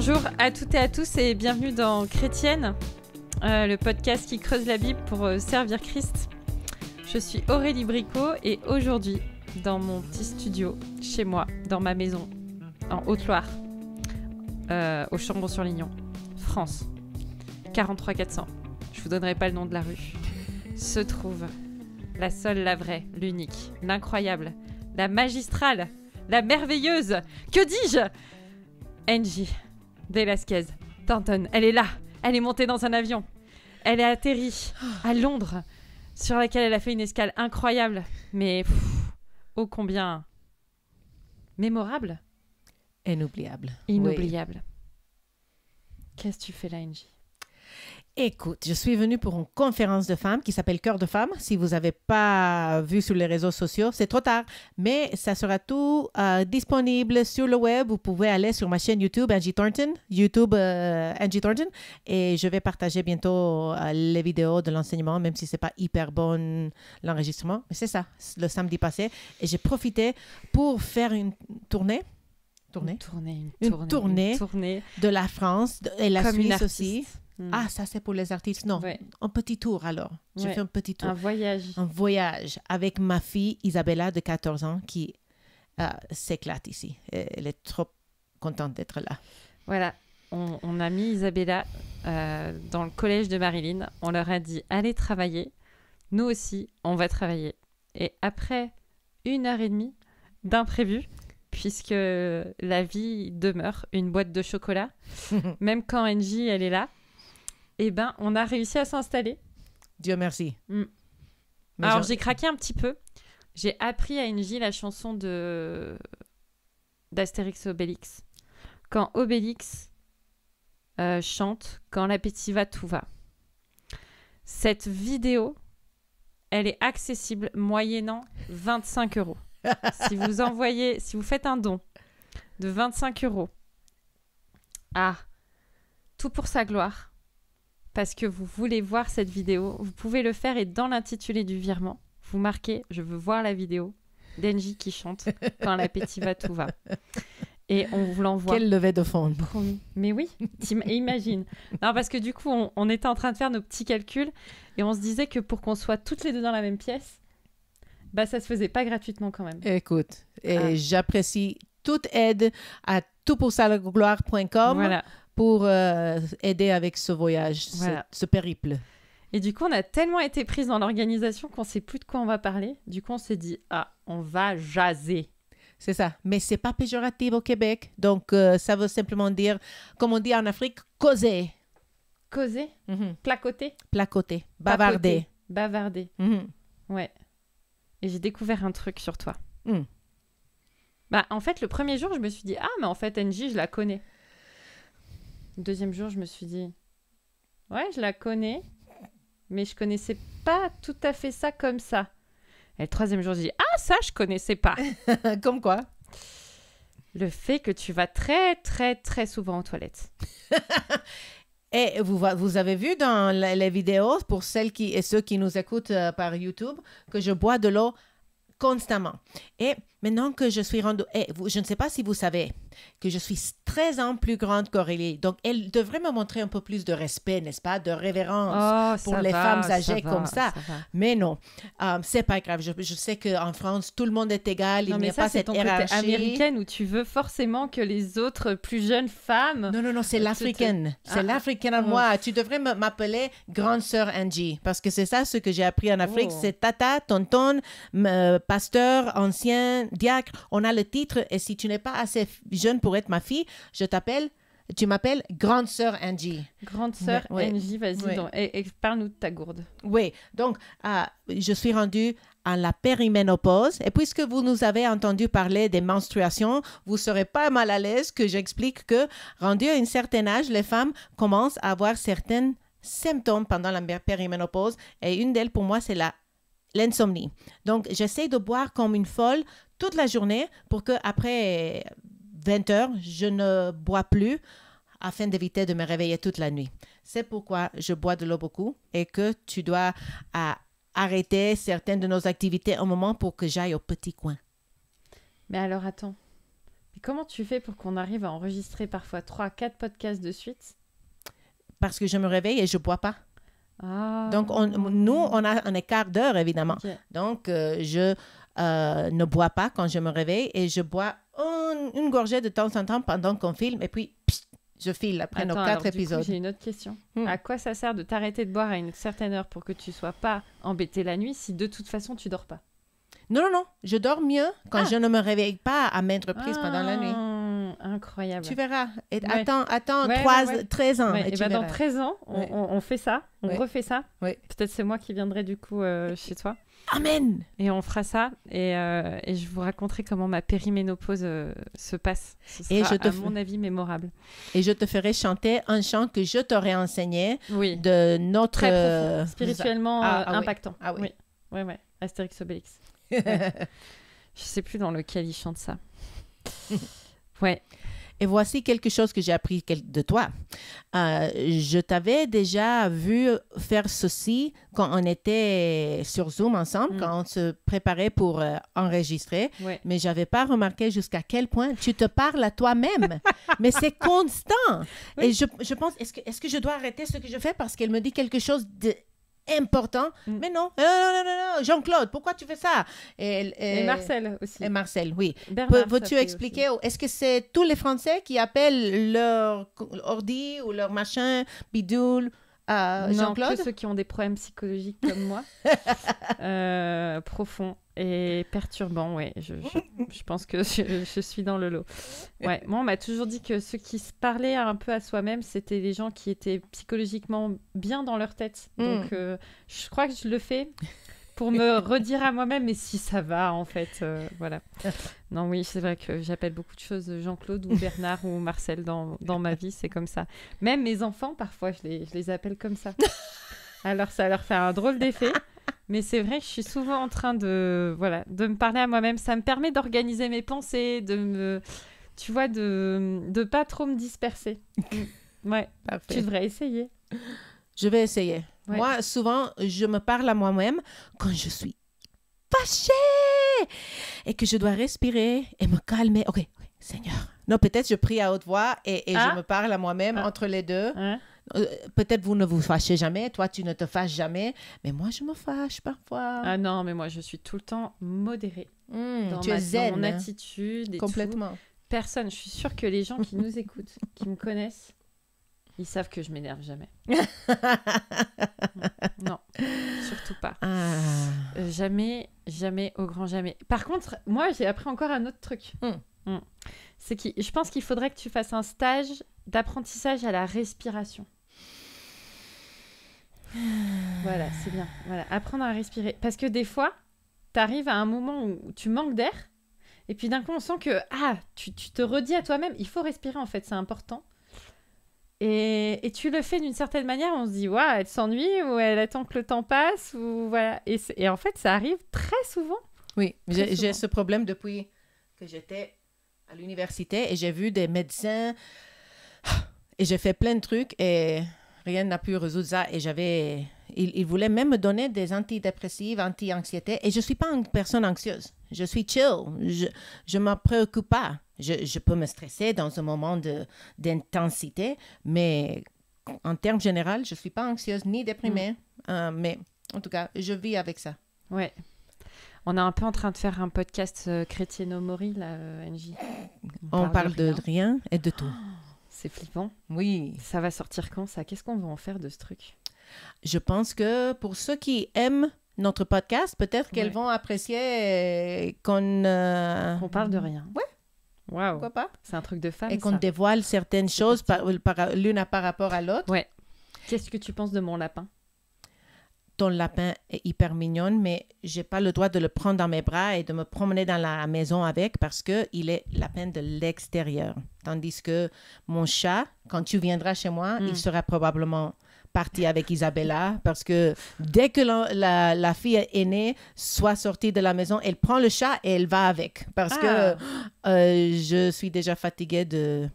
Bonjour à toutes et à tous et bienvenue dans Chrétienne, le podcast qui creuse la Bible pour servir Christ. Je suis Aurélie Bricot et aujourd'hui, dans mon petit studio, chez moi, dans ma maison, en Haute-Loire, au Chambon-sur-Lignon, France, 43 400, je vous donnerai pas le nom de la rue, se trouve la seule, la vraie, l'unique, l'incroyable, la magistrale, la merveilleuse, que dis-je, Angie Velasquez Thornton. Elle est là, elle est montée dans un avion, elle est atterrie à Londres, sur laquelle elle a fait une escale incroyable, mais ô combien mémorable. Inoubliable. Inoubliable. Oui. Qu'est-ce que tu fais là, Angie? Écoute, je suis venue pour une conférence de femmes qui s'appelle Cœur de femmes. Si vous n'avez pas vu sur les réseaux sociaux, c'est trop tard. Mais ça sera tout disponible sur le web. Vous pouvez aller sur ma chaîne YouTube, Angie Thornton, Angie Thornton. Et je vais partager bientôt les vidéos de l'enseignement, même si ce n'est pas hyper bon l'enregistrement. Mais c'est ça, le samedi passé. Et j'ai profité pour faire une tournée. Une tournée de la France et la Suisse aussi. Ah, ça c'est pour les artistes. Non, ouais. Un petit tour alors. J'ai fait un petit tour. Un voyage avec ma fille Isabella de 14 ans qui s'éclate ici. Elle est trop contente d'être là. Voilà, on a mis Isabella dans le collège de Marilyn. On leur a dit, allez travailler. Nous aussi, on va travailler. Et après 1h30 d'imprévu, puisque la vie demeure une boîte de chocolat, même quand Angie, elle est là, eh ben, on a réussi à s'installer. Dieu merci. Alors, j'ai craqué un petit peu. J'ai appris à Angie la chanson d'Astérix et Obélix. Quand Obélix chante « Quand l'appétit va, tout va ». Cette vidéo, elle est accessible moyennant 25 €. Si vous faites un don de 25 € à Tout pour sa gloire, parce que vous voulez voir cette vidéo, vous pouvez le faire et dans l'intitulé du virement, vous marquez « Je veux voir la vidéo d'Angie qui chante « Quand l'appétit va, tout va ». Et on vous l'envoie. Quelle levée de fonds. Mais oui, imagine. Non, parce que du coup, on était en train de faire nos petits calculs et on se disait que pour qu'on soit toutes les deux dans la même pièce, bah ça se faisait pas gratuitement quand même. Écoute, j'apprécie toute aide à toutpoursagloire.com. Voilà. Pour aider avec ce voyage, voilà. ce périple. Et du coup, on a tellement été prises dans l'organisation qu'on ne sait plus de quoi on va parler. Du coup, on s'est dit, on va jaser. C'est ça. Mais ce n'est pas péjoratif au Québec. Donc, ça veut simplement dire, comme on dit en Afrique, causer. Causer? Placoter? Placoter. Bavarder. Bavarder. Ouais. Et j'ai découvert un truc sur toi. Bah, en fait, le premier jour, je me suis dit, mais en fait, Angie, je la connais. Le deuxième jour, je me suis dit, ouais, je la connais, mais je connaissais pas tout à fait ça comme ça. Et le troisième jour, je dis, ça, je connaissais pas. Comme quoi? Le fait que tu vas très, très, très souvent aux toilettes. Et vous avez vu dans les vidéos, pour celles et ceux qui nous écoutent par YouTube, que je bois de l'eau constamment. Et maintenant que je suis rendue... je ne sais pas si vous savez que je suis 13 ans plus grande qu'Aurélie. Donc, elle devrait me montrer un peu plus de respect, n'est-ce pas? De révérence pour les femmes âgées comme ça. Mais non, c'est pas grave. Je sais qu'en France, tout le monde est égal. Il n'y a pas cette hiérarchie. C'est américaine où tu veux forcément que les autres plus jeunes femmes... Non, c'est l'africaine. C'est l'africaine en moi. Tu devrais m'appeler grande sœur Angie. Parce que c'est ça ce que j'ai appris en Afrique. C'est tata, tonton, pasteur, ancien, diacre. On a le titre. Et si tu n'es pas assez jeune pour être ma fille, tu m'appelles grande sœur Angie. Grande sœur Angie, vas-y, parle-nous de ta gourde. Oui, donc je suis rendue à la périménopause et puisque vous nous avez entendu parler des menstruations, vous serez pas mal à l'aise que j'explique que rendu à un certain âge, les femmes commencent à avoir certains symptômes pendant la périménopause et une d'elles pour moi c'est l'insomnie. Donc j'essaie de boire comme une folle toute la journée pour que après 20 heures, je ne bois plus afin d'éviter de me réveiller toute la nuit. C'est pourquoi je bois de l'eau beaucoup et que tu dois arrêter certaines de nos activités un moment pour que j'aille au petit coin. Mais alors attends, Et comment tu fais pour qu'on arrive à enregistrer parfois 3-4 podcasts de suite? Parce que je me réveille et je ne bois pas. Ah. Donc, nous, on a un écart d'heure, évidemment. Ok. Donc, je ne bois pas quand je me réveille et je bois une gorgée de temps en temps pendant qu'on filme. Et puis, pssst, je file après nos 4 épisodes. Du coup, j'ai une autre question. À quoi ça sert de t'arrêter de boire à une certaine heure pour que tu ne sois pas embêté la nuit si de toute façon tu dors pas? Non. Je dors mieux quand je ne me réveille pas à maintes reprises pendant la nuit. Incroyable. Tu verras. Et Ouais. attends Ouais. 13 ans. Ouais, et et tu dans verras. 13 ans, on fait ça, on refait ça. Ouais. Peut-être c'est moi qui viendrai du coup chez toi. Amen. Et on fera ça. Et je vous raconterai comment ma périménopause se passe. Ce sera, à mon avis, mémorable. Et je te ferai chanter un chant que je t'aurais enseigné Oui. de notre... Très profond, spirituellement impactant. Ah oui. Ouais. Astérix Obélix. Ouais. Je sais plus dans lequel il chante ça. Ouais. Et voici quelque chose que j'ai appris de toi. Je t'avais déjà vu faire ceci quand on était sur Zoom ensemble, quand on se préparait pour enregistrer, mais je n'avais pas remarqué jusqu'à quel point tu te parles à toi-même. Mais c'est constant. Et je pense, est-ce que je dois arrêter ce que je fais parce qu'elle me dit quelque chose important? Mais non, Jean-Claude, pourquoi tu fais ça? Et Marcel aussi. Et Marcel, oui. Veux-tu expliquer, est-ce que c'est tous les Français qui appellent leur ordi ou leur machin bidule Jean-Claude? Non, que ceux qui ont des problèmes psychologiques comme moi, profonds et perturbants, ouais. Je pense que je suis dans le lot. Ouais, moi, on m'a toujours dit que ceux qui se parlaient un peu à soi-même, c'était les gens qui étaient psychologiquement bien dans leur tête. Donc, je crois que je le fais pour me redire à moi-même, mais si ça va, en fait, voilà. Non, oui, c'est vrai que j'appelle beaucoup de choses Jean-Claude ou Bernard ou Marcel dans ma vie, c'est comme ça. Même mes enfants, parfois, je les appelle comme ça. Alors, ça leur fait un drôle d'effet. Mais c'est vrai que je suis souvent en train de me parler à moi-même. Ça me permet d'organiser mes pensées, de pas trop me disperser. Ouais, parfait. Tu devrais essayer. Je vais essayer. Ouais. Moi, souvent, je me parle à moi-même quand je suis fâchée et que je dois respirer et me calmer. OK, Seigneur. Non, peut-être je prie à haute voix et je me parle à moi-même entre les deux. Peut-être vous ne vous fâchez jamais, toi tu ne te fâches jamais, mais moi je me fâche parfois. Ah non, mais moi je suis tout le temps modérée dans mon attitude et complètement. Tout. Personne, je suis sûre que les gens qui nous écoutent, qui me connaissent, ils savent que je m'énerve jamais. Non, surtout pas. Jamais, au grand jamais. Par contre, moi j'ai appris encore un autre truc. C'est que je pense qu'il faudrait que tu fasses un stage d'apprentissage à la respiration. Voilà, c'est bien. Voilà, apprendre à respirer. Parce que des fois, tu arrives à un moment où tu manques d'air, et puis d'un coup, on sent que tu te redis à toi-même, il faut respirer en fait, c'est important. Et tu le fais d'une certaine manière, on se dit, elle s'ennuie, ou elle attend que le temps passe, ou voilà. Et en fait, ça arrive très souvent. Oui, j'ai ce problème depuis que j'étais à l'université et j'ai vu des médecins et j'ai fait plein de trucs et rien n'a pu résoudre ça. Et ils voulaient même me donner des antidépressifs, anti-anxiété. Et je ne suis pas une personne anxieuse. Je suis chill. Je ne me préoccupe pas. Je peux me stresser dans un moment d'intensité, mais en termes généraux, je ne suis pas anxieuse ni déprimée. Mais en tout cas, je vis avec ça. Ouais. On est un peu en train de faire un podcast chrétieno-mori, là, NJ. On parle de rien et de tout. C'est flippant. Oui. Ça va sortir quand, ça? Qu'est-ce qu'on va en faire de ce truc? Je pense que pour ceux qui aiment notre podcast, peut-être qu'elles vont apprécier qu'on parle de rien. Ouais. Waouh. Pourquoi pas? C'est un truc de femme, et qu'on dévoile certaines choses l'une par rapport à l'autre. Ouais. Qu'est-ce que tu penses de mon lapin? Ton lapin est hyper mignonne, mais j'ai pas le droit de le prendre dans mes bras et de me promener dans la maison avec parce qu'il est lapin de l'extérieur. Tandis que mon chat, quand tu viendras chez moi, il sera probablement parti avec Isabella parce que dès que la fille est née, soit sortie de la maison, elle prend le chat et elle va avec. Parce que je suis déjà fatiguée de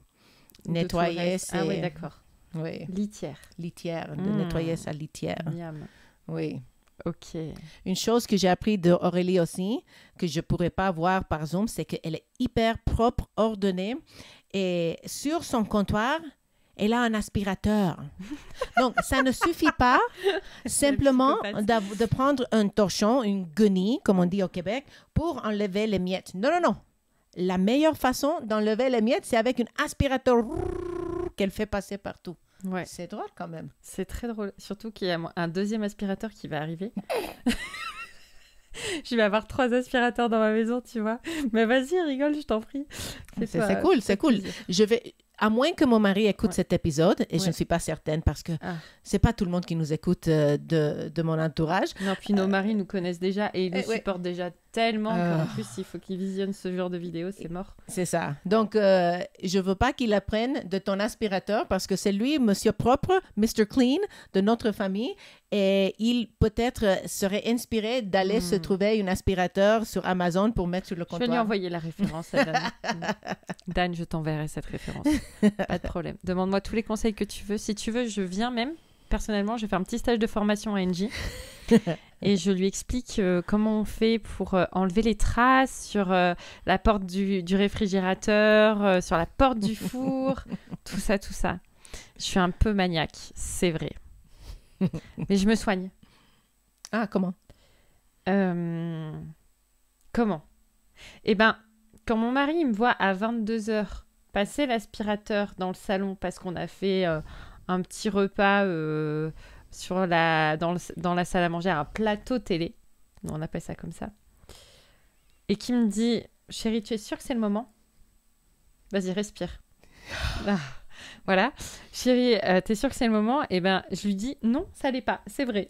nettoyer ses... Ah oui, d'accord. Oui. Litière. De nettoyer sa litière. Miam. Oui. Ok. Une chose que j'ai appris d'Aurélie aussi, que je ne pourrais pas voir par Zoom, c'est qu'elle est hyper propre, ordonnée. Et sur son comptoir, elle a un aspirateur. Donc, ça ne suffit pas simplement de prendre un torchon, une guenille, comme on dit au Québec, pour enlever les miettes. Non, non, non. La meilleure façon d'enlever les miettes, c'est avec un aspirateur qu'elle fait passer partout. Ouais. C'est drôle quand même. C'est très drôle. Surtout qu'il y a un deuxième aspirateur qui va arriver. Je vais avoir 3 aspirateurs dans ma maison, tu vois. Mais vas-y, rigole, je t'en prie. C'est cool, c'est cool. Je vais... À moins que mon mari écoute cet épisode, et je Ouais. ne suis pas certaine parce que c'est pas tout le monde qui nous écoute de mon entourage. Non, puis nos maris nous connaissent déjà et ils nous ouais. supportent déjà tellement qu'en plus, il faut qu'ils visionnent ce genre de vidéo, c'est mort. C'est ça. Donc, je veux pas qu'il apprenne de ton aspirateur parce que c'est lui, monsieur propre, Mr. Clean de notre famille. Et il peut-être serait inspiré d'aller se trouver un aspirateur sur Amazon pour mettre sur le Je comptoir. vais lui envoyer la référence à Dan. Dan, je t'enverrai cette référence. Pas de problème. Demande-moi tous les conseils que tu veux. Si tu veux, je viens même. Personnellement, je fais un petit stage de formation à NJ. Et je lui explique comment on fait pour enlever les traces sur la porte du réfrigérateur, sur la porte du four, tout ça, tout ça. Je suis un peu maniaque, c'est vrai. Mais je me soigne. Ah, comment? Comment? Eh ben, quand mon mari il me voit à 22h passer l'aspirateur dans le salon parce qu'on a fait un petit repas dans la salle à manger, un plateau télé, on appelle ça comme ça, et qui me dit « Chérie, tu es sûre que c'est le moment? Vas-y, respire. » Voilà. « Chérie, t'es sûre que c'est le moment ?» Eh ben, je lui dis « Non, ça l'est pas, c'est vrai. »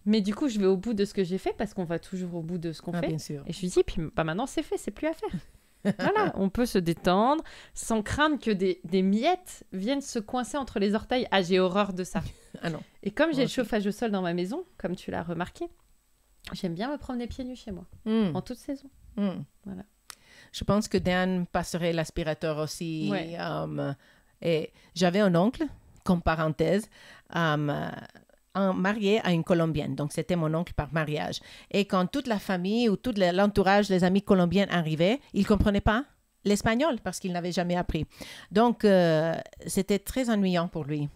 Mais du coup, je vais au bout de ce que j'ai fait parce qu'on va toujours au bout de ce qu'on fait. Bien sûr. Et je lui dis « Puis maintenant, c'est fait, c'est plus à faire. » Voilà, on peut se détendre sans craindre que des miettes viennent se coincer entre les orteils. Ah, j'ai horreur de ça. Ah non. Et comme j'ai le chauffage au sol dans ma maison, comme tu l'as remarqué, j'aime bien me promener pieds nus chez moi, en toute saison. Voilà. Je pense que Dan passerait l'aspirateur aussi. Ouais. Et j'avais un oncle, comme parenthèse, marié à une Colombienne. Donc, c'était mon oncle par mariage. Et quand toute la famille ou tout l'entourage, les amis colombiens arrivaient, ils ne comprenaient pas l'espagnol parce qu'ils n'avaient jamais appris. Donc, c'était très ennuyant pour lui.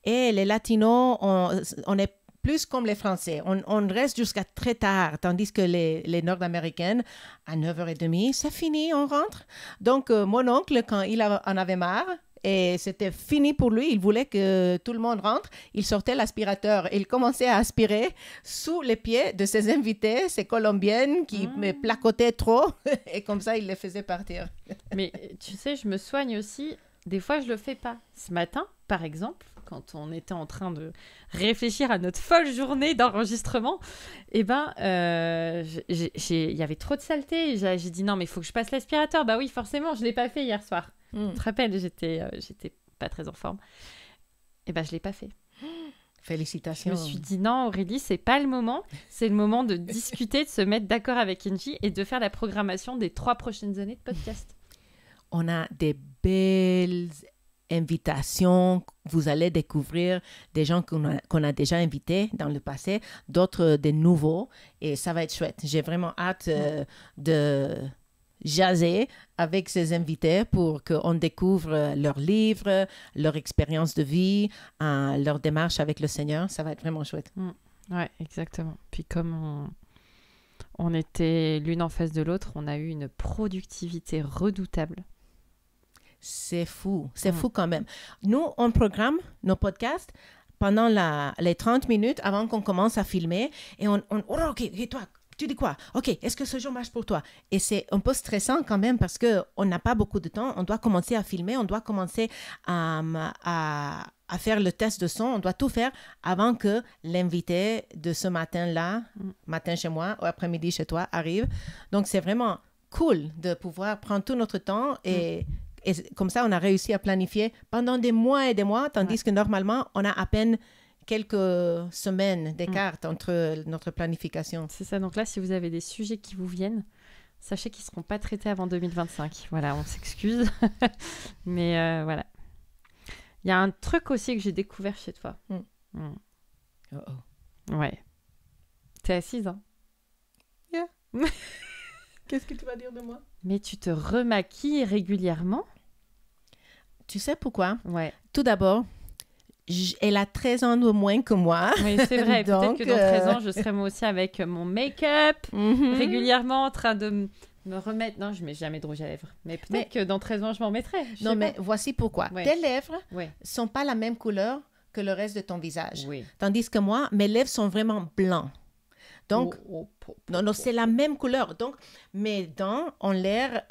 Et les Latinos, on est plus comme les Français. On reste jusqu'à très tard, tandis que les Nord-Américaines, à 9h30, c'est fini, on rentre. Donc, mon oncle, quand il en avait marre, et c'était fini pour lui, il voulait que tout le monde rentre, il sortait l'aspirateur et il commençait à aspirer sous les pieds de ses invités, ces Colombiennes qui me placotaient trop, et comme ça, il les faisait partir. Mais tu sais, je me soigne aussi. Des fois, je le fais pas. Ce matin, par exemple, quand on était en train de réfléchir à notre folle journée d'enregistrement, eh ben, il y avait trop de saleté. J'ai dit non, mais il faut que je passe l'aspirateur. Bah oui, forcément, je l'ai pas fait hier soir. Tu te rappelles, j'étais pas très en forme. Eh ben, je l'ai pas fait. Félicitations. Je me suis dit non, Aurélie, c'est pas le moment. C'est le moment de discuter, de se mettre d'accord avec Angie et de faire la programmation des 3 prochaines années de podcast. On a des belles invitations. Vous allez découvrir des gens qu'on a déjà invités dans le passé, d'autres des nouveaux, et ça va être chouette. J'ai vraiment hâte de jaser avec ces invités pour qu'on découvre leurs livres, leur expérience de vie, leur démarche avec le Seigneur. Ça va être vraiment chouette. Ouais, exactement. Puis comme on était l'une en face de l'autre, on a eu une productivité redoutable. C'est fou quand même. Nous, on programme nos podcasts pendant les 30 minutes avant qu'on commence à filmer et on OK, toi, tu dis quoi? OK, est-ce que ce jour marche pour toi? Et c'est un peu stressant quand même parce qu'on n'a pas beaucoup de temps. On doit commencer à filmer, on doit commencer à faire le test de son. On doit tout faire avant que l'invité de ce matin-là, matin chez moi ou après-midi chez toi, arrive. Donc, c'est vraiment cool de pouvoir prendre tout notre temps et comme ça, on a réussi à planifier pendant des mois et des mois, tandis que normalement, on a à peine quelques semaines d'écart entre notre planification. C'est ça. Donc là, si vous avez des sujets qui vous viennent, sachez qu'ils ne seront pas traités avant 2025. Voilà, on s'excuse. Mais voilà. Il y a un truc aussi que j'ai découvert chez toi. Ouais. T'es assise, hein? Qu'est-ce que tu vas dire de moi? Mais tu te remaquilles régulièrement? Tu sais pourquoi? Ouais. Tout d'abord, elle a 13 ans de moins que moi. Oui, c'est vrai. Peut-être Donc, que dans 13 ans, je serai moi aussi avec mon make-up, régulièrement en train de me remettre... Non, je mets jamais de rouge à lèvres. Mais peut-être que dans 13 ans, je m'en mettrai. Non, mais voici pourquoi. Ouais. Tes lèvres Ouais. sont pas la même couleur que le reste de ton visage. Oui. Tandis que moi, mes lèvres sont vraiment blancs. Donc, non, c'est la même couleur. Donc, mes dents ont l'air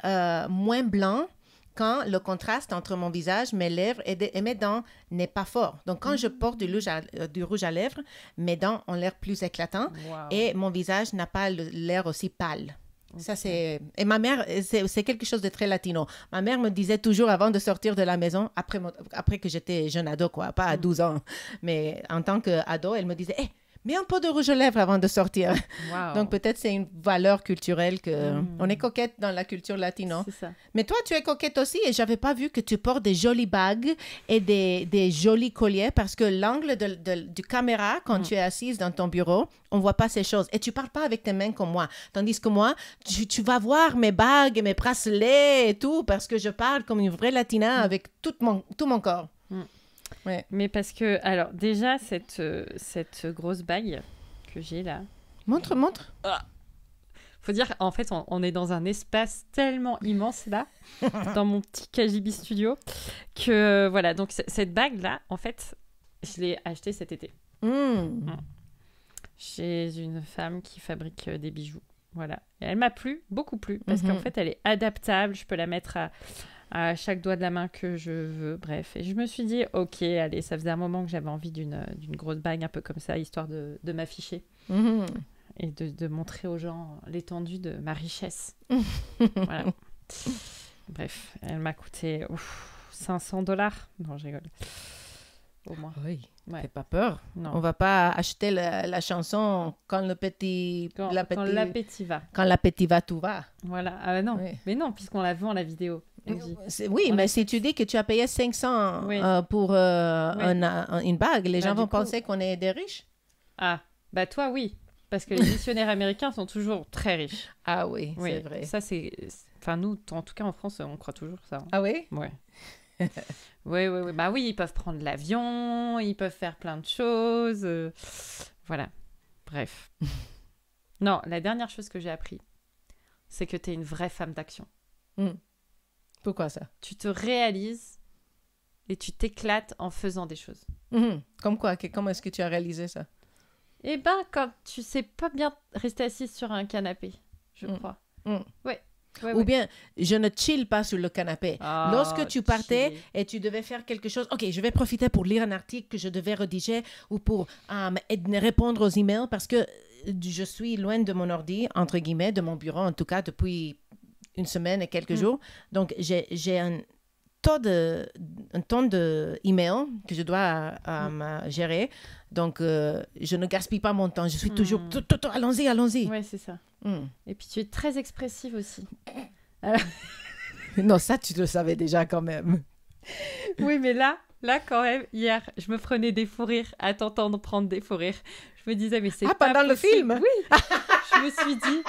moins blancs quand le contraste entre mon visage, mes lèvres et mes dents n'est pas fort. Donc, quand je porte du rouge à lèvres, mes dents ont l'air plus éclatants et mon visage n'a pas l'air aussi pâle. Okay. Ça, c'est... Et ma mère, c'est quelque chose de très latino. Ma mère me disait toujours avant de sortir de la maison, après que j'étais jeune ado, quoi, pas à 12 ans, mais en tant qu'ado, elle me disait hey, mets un peu de rouge à lèvres avant de sortir. Wow. Donc, peut-être c'est une valeur culturelle on est coquette dans la culture latino. C'est ça. Mais toi, tu es coquette aussi et je n'avais pas vu que tu portes des jolies bagues et des jolis colliers parce que l'angle du caméra, quand tu es assise dans ton bureau, on ne voit pas ces choses. Et tu ne parles pas avec tes mains comme moi. Tandis que moi, tu vas voir mes bagues et mes bracelets et tout parce que je parle comme une vraie latina avec tout mon corps. Ouais. Mais parce que, alors, déjà, cette grosse bague que j'ai là... Montre. Faut dire, en fait, on est dans un espace tellement immense, là, dans mon petit KGB studio, que, voilà, donc cette bague-là, en fait, je l'ai achetée cet été. Chez une femme qui fabrique des bijoux, voilà. Et elle m'a plu, beaucoup plu, parce qu'en fait, elle est adaptable, je peux la mettre à chaque doigt de la main que je veux, bref. Et je me suis dit, ok, allez, ça faisait un moment que j'avais envie d'une grosse bague un peu comme ça, histoire de m'afficher et de montrer aux gens l'étendue de ma richesse. Voilà. Bref, elle m'a coûté $500. Non, je rigole. Au moins. Oui, ouais. T'as pas peur. Non. On va pas acheter la chanson quand l'appétit va. Quand l'appétit va, tout va. Voilà. Ah non. Oui. Mais non, puisqu'on la vend la vidéo. Oui, mais si tu dis que tu as payé 500 pour une bague, les gens vont penser qu'on est des riches. Ah, bah toi, oui. Parce que les missionnaires américains sont toujours très riches. Ah oui, c'est vrai. Ça, c'est... Enfin, nous, en tout cas, en France, on croit toujours ça. Ah oui? Ouais. Oui. Bah oui, ils peuvent prendre l'avion, ils peuvent faire plein de choses. Voilà. Bref. Non, la dernière chose que j'ai appris, c'est que tu es une vraie femme d'action. Pourquoi ça? Tu te réalises et tu t'éclates en faisant des choses. Comme quoi? Comment est-ce que tu as réalisé ça? Eh ben, quand tu sais pas bien rester assise sur un canapé, je crois. Ouais. Ou bien, je ne chill pas sur le canapé. Lorsque tu partais et tu devais faire quelque chose, ok, je vais profiter pour lire un article que je devais rédiger ou pour répondre aux emails parce que je suis loin de mon ordi, entre guillemets, de mon bureau, en tout cas, depuis une semaine et quelques jours. Donc, j'ai un ton de emails que je dois gérer. Donc, je ne gaspille pas mon temps. Je suis toujours... Allons-y. Oui, c'est ça. Et puis, tu es très expressive aussi. Non, ça, tu le savais déjà quand même. Oui, mais là, quand même, hier, je me prenais des fous rires à t'entendre prendre des fous rires. Je me disais, mais c'est pas pendant le film? Oui. Je me suis dit...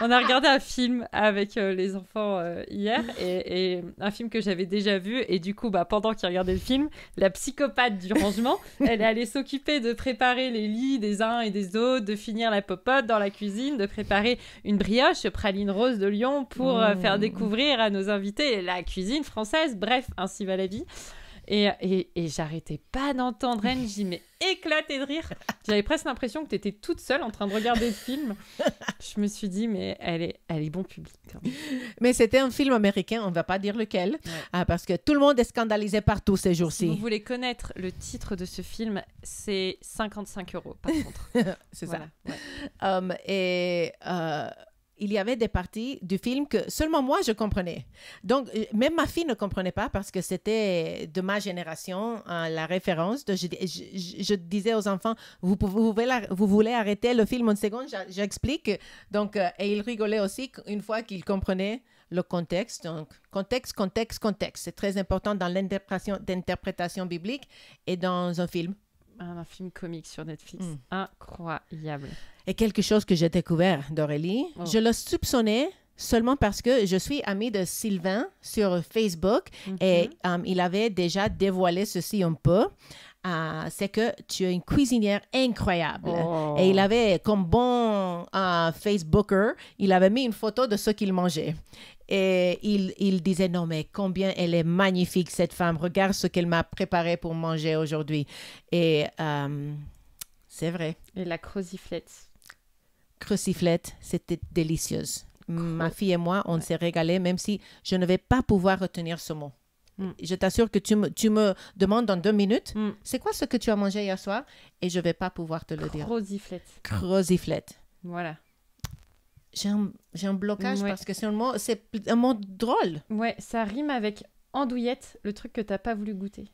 On a regardé un film avec les enfants hier, et un film que j'avais déjà vu. Et du coup, pendant qu'ils regardaient le film, la psychopathe du rangement, elle est allée s'occuper de préparer les lits des uns et des autres, de finir la popote dans la cuisine, de préparer une brioche praline rose de Lyon pour faire découvrir à nos invités la cuisine française. Bref, ainsi va la vie. Et j'arrêtais pas d'entendre Angie, mais éclater de rire. J'avais presque l'impression que tu étais toute seule en train de regarder le film. Je me suis dit, mais elle est bon public. Quand même. Mais c'était un film américain, on ne va pas dire lequel, parce que tout le monde est scandalisé partout ces jours-ci. Si vous voulez connaître le titre de ce film, c'est 55 € par contre. C'est voilà. Ça. Ouais. Il y avait des parties du film que seulement moi, je comprenais. Donc, même ma fille ne comprenait pas parce que c'était de ma génération, la référence. Je disais aux enfants, vous voulez arrêter le film une seconde? J'explique. Donc, et ils rigolaient aussi une fois qu'ils comprenaient le contexte. Donc, contexte. C'est très important dans l'interprétation biblique et dans un film. Un film comique sur Netflix. Incroyable. Et quelque chose que j'ai découvert d'Aurélie, je le soupçonnais seulement parce que je suis amie de Sylvain sur Facebook et il avait déjà dévoilé ceci un peu. C'est que tu es une cuisinière incroyable. Et il avait, comme bon Facebooker, il avait mis une photo de ce qu'il mangeait. Et il disait, non, mais combien elle est magnifique, cette femme. Regarde ce qu'elle m'a préparé pour manger aujourd'hui. Et c'est vrai. Et la croziflette. Croziflette, c'était délicieuse. Ma fille et moi, on s'est régalés, même si je ne vais pas pouvoir retenir ce mot. Je t'assure que tu me demandes dans 2 minutes, c'est quoi ce que tu as mangé hier soir? Et je ne vais pas pouvoir te le dire. Croziflette. Voilà. J'ai un blocage parce que c'est un mot drôle. Ouais, ça rime avec andouillette, le truc que tu n'as pas voulu goûter.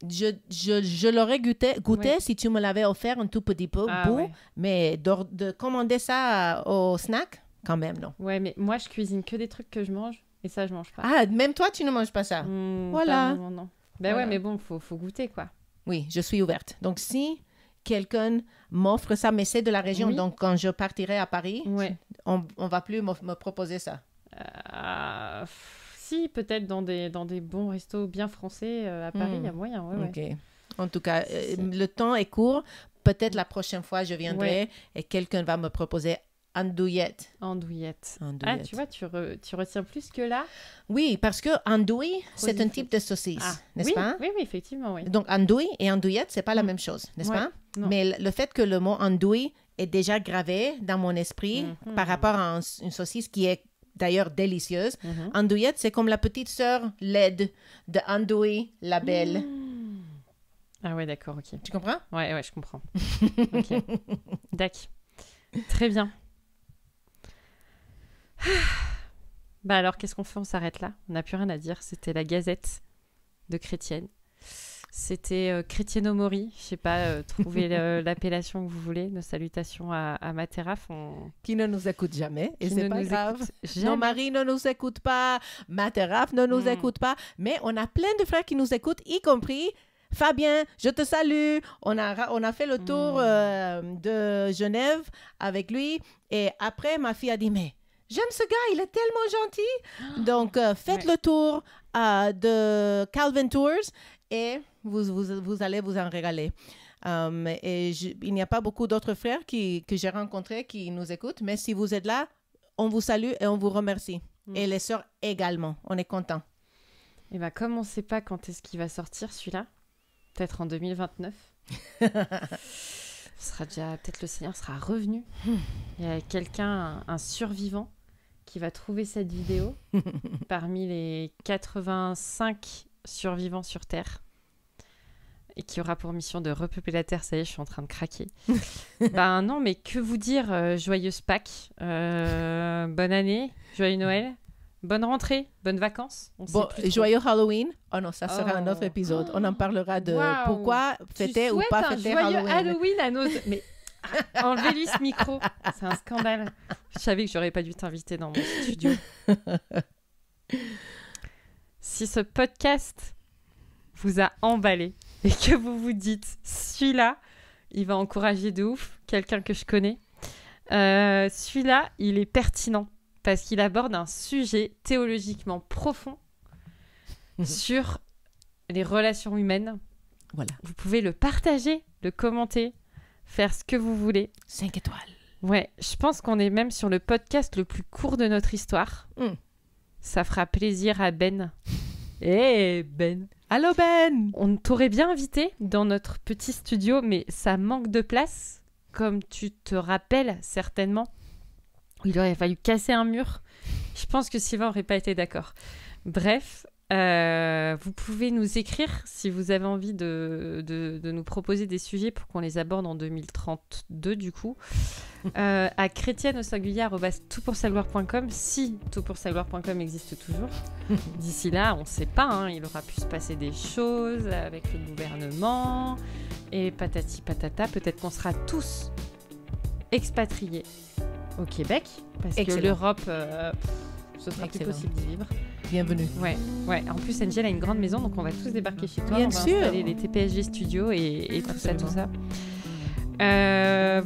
Je l'aurais goûté si tu me l'avais offert un tout petit peu, mais de commander ça au snack, quand même, non. Ouais, mais moi, je cuisine que des trucs que je mange. Et ça, je mange pas. Ah, même toi, tu ne manges pas ça? Voilà. Non. Ben ouais, mais bon, faut goûter, quoi. Oui, je suis ouverte. Donc, si quelqu'un m'offre ça, mais c'est de la région, donc quand je partirai à Paris, on va plus me proposer ça. Si, peut-être dans des bons restos bien français à Paris, il y a moyen. Ok. En tout cas, le temps est court. Peut-être la prochaine fois, je viendrai et quelqu'un va me proposer andouillette. Ah, tu vois, tu retiens plus que là. Oui, parce que andouille, c'est un type de saucisse, n'est-ce pas? Oui, effectivement, oui. Donc, andouille et andouillette, c'est pas la même chose, n'est-ce pas? Non. Mais le fait que le mot andouille est déjà gravé dans mon esprit par rapport à une saucisse qui est d'ailleurs délicieuse. Andouillette, c'est comme la petite sœur laide de Andouille la belle. Ah ouais, d'accord, ok. Tu comprends? Ouais, je comprends. Ok. D'accord. Très bien. Bah alors, qu'est-ce qu'on fait? On s'arrête là. On n'a plus rien à dire. C'était la Gazette de Chrétienne. C'était Chrétienne Mori. Je sais pas, trouvez l'appellation que vous voulez. Nos salutations à Materaf. Qui ne nous écoute jamais. Et c'est pas grave. Nos maris ne nous écoutent pas. Materaf ne nous écoute pas. Mais on a plein de frères qui nous écoutent, y compris Fabien, je te salue. On a fait le tour de Genève avec lui. Et après, ma fille a dit, mais j'aime ce gars, il est tellement gentil. Donc, faites le tour de Calvin Tours et vous allez vous en régaler. Il n'y a pas beaucoup d'autres frères que j'ai rencontrés qui nous écoutent. Mais si vous êtes là, on vous salue et on vous remercie. Et les sœurs également. On est contents. Et bien, comme on ne sait pas quand est-ce qu'il va sortir, celui-là, peut-être en 2029. Peut-être le Seigneur sera revenu. Il y a quelqu'un, un survivant, qui va trouver cette vidéo parmi les 85 survivants sur Terre et qui aura pour mission de repeupler la Terre. Ça y est, je suis en train de craquer. Ben non, mais que vous dire, joyeuse Pâques, bonne année, joyeux Noël. Bonne rentrée, bonnes vacances. Joyeux Halloween. Oh non, ça sera un autre épisode. On en parlera de pourquoi fêter ou pas fêter Halloween. Joyeux Halloween à nos... Mais enlevez-lui ce micro. C'est un scandale. Je savais que j'aurais pas dû t'inviter dans mon studio. Si ce podcast vous a emballé et que vous vous dites, celui-là, il va encourager de ouf quelqu'un que je connais. Celui-là, il est pertinent. Parce qu'il aborde un sujet théologiquement profond sur les relations humaines. Voilà. Vous pouvez le partager, le commenter, faire ce que vous voulez. 5 étoiles. Ouais, je pense qu'on est même sur le podcast le plus court de notre histoire. Ça fera plaisir à Ben. Ben. Allô Ben. On t'aurait bien invité dans notre petit studio, mais ça manque de place, comme tu te rappelles certainement. Il aurait fallu casser un mur. Je pense que Sylvain n'aurait pas été d'accord. Bref, vous pouvez nous écrire si vous avez envie de nous proposer des sujets pour qu'on les aborde en 2032 du coup. À chrétienne@toutpoursagloire.com si toutpoursagloire.com existe toujours. D'ici là, on ne sait pas. Hein, il aura pu se passer des choses avec le gouvernement et patati patata. Peut-être qu'on sera tous expatriés au Québec, parce que l'Europe, ce sera plus possible d'y vivre. bienvenue. Ouais. En plus, Angel a une grande maison, donc on va tous débarquer chez toi. Bien on va sûr. installer les TPSG Studios et tout Absolument. ça.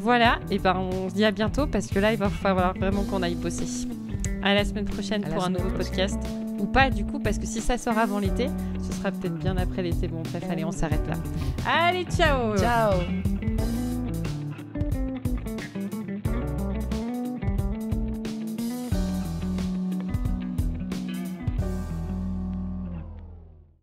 Voilà, et ben on se dit à bientôt parce que là il va falloir vraiment qu'on aille bosser. À la semaine prochaine pour un nouveau podcast. Ou pas du coup, parce que si ça sort avant l'été, ce sera peut-être bien après l'été. Bon bref, allez, on s'arrête là. Allez, ciao. Ciao.